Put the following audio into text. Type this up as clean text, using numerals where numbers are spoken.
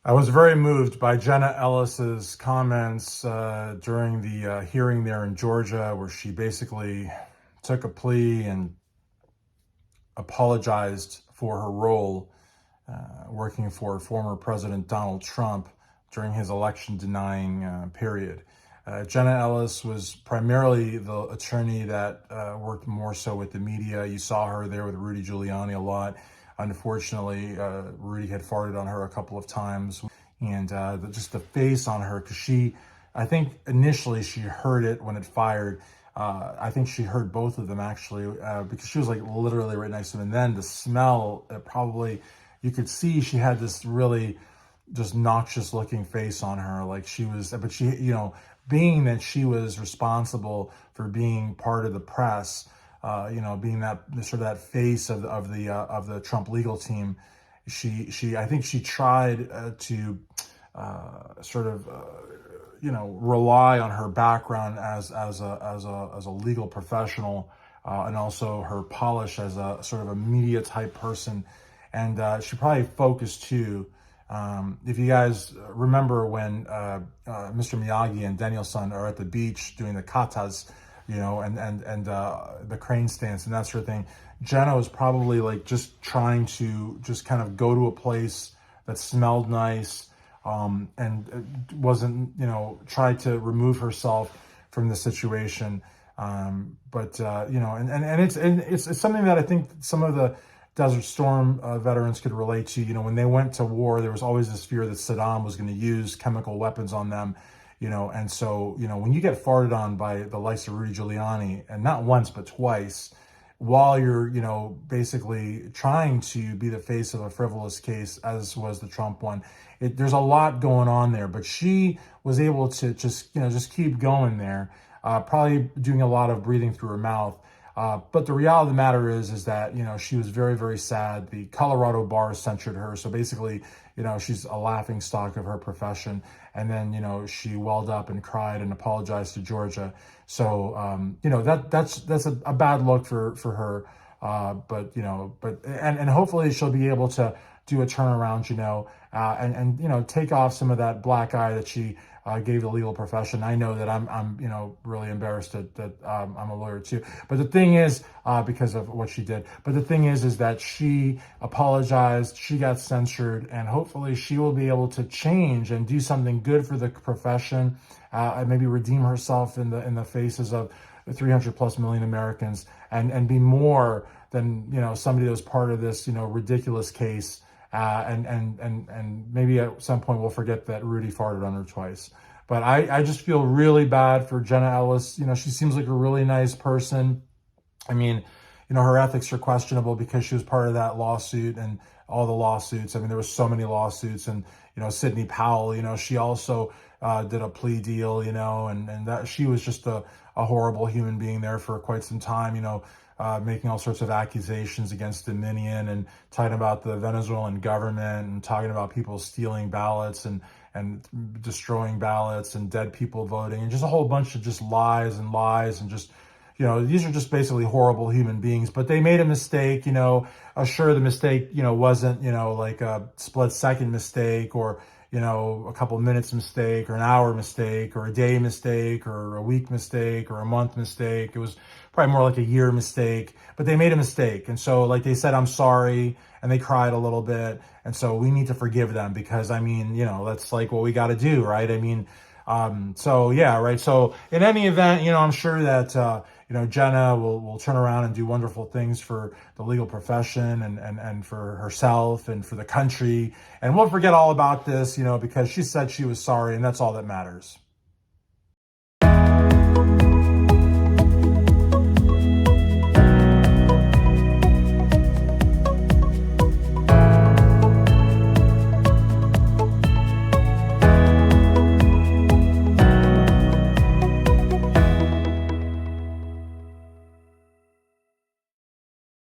I was very moved by Jenna Ellis's comments during the hearing there in Georgia, where she basically took a plea and apologized for her role working for former President Donald Trump during his election denying period. Jenna Ellis was primarily the attorney that worked more so with the media. You saw her there with Rudy Giuliani a lot. Unfortunately, Rudy had farted on her a couple of times, and just the face on her, because I think initially she heard it when it fired. I think she heard both of them actually, because she was like literally right next to him. And then the smell, you could see she had this really just noxious looking face on her. Like she was, but she, being that she was responsible for being part of the press, being that sort of that face of the Trump legal team, I think she tried to rely on her background as a legal professional, and also her polish as a sort of a media type person, and she probably focused too. If you guys remember when Mr. Miyagi and Daniel-san are at the beach doing the katas, and the crane stance and that sort of thing, Jenna was probably like just trying to just kind of go to a place that smelled nice, and wasn't, tried to remove herself from the situation. But it's something that I think some of the Desert Storm veterans could relate to. When they went to war, there was always this fear that Saddam was going to use chemical weapons on them, and so, when you get farted on by the likes of Rudy Giuliani, and not once, but twice, while you're, basically trying to be the face of a frivolous case, as was the Trump one, there's a lot going on there. But she was able to just keep going there, probably doing a lot of breathing through her mouth. But the reality of the matter is that, she was very, very sad. The Colorado bar censured her. So basically, she's a laughing stock of her profession. And then, she welled up and cried and apologized to Georgia. So, that's a bad look for her. And hopefully she'll be able to do a turnaround, and take off some of that black eye that she gave the legal profession. I know that I'm really embarrassed that I'm a lawyer too. But the thing is, because of what she did. But the thing is that she apologized, she got censured, and hopefully she will be able to change and do something good for the profession, and maybe redeem herself in the faces of 300+ million Americans, and be more than somebody that was part of this ridiculous case. And maybe at some point we'll forget that Rudy farted on her twice. But I just feel really bad for Jenna Ellis. She seems like a really nice person. I mean, her ethics are questionable because she was part of that lawsuit and all the lawsuits. I mean, there were so many lawsuits, and Sidney Powell, she also did a plea deal, and that she was just a horrible human being there for quite some time, making all sorts of accusations against Dominion, and talking about the Venezuelan government, and talking about people stealing ballots and destroying ballots, and dead people voting, and just a whole bunch of just lies, and just, these are just basically horrible human beings. But they made a mistake, sure, the mistake, wasn't, like a split-second mistake, or, a couple minutes mistake, or an hour mistake, or a day mistake, or a week mistake, or a month mistake. It was probably more like a year mistake, but they made a mistake. And so, like, they said, I'm sorry, and they cried a little bit. And so we need to forgive them, because, I mean, that's like what we got to do, right? I mean, so yeah, right. So in any event, I'm sure that, Jenna will turn around and do wonderful things for the legal profession, and for herself, and for the country. And we'll forget all about this, because she said she was sorry, and that's all that matters.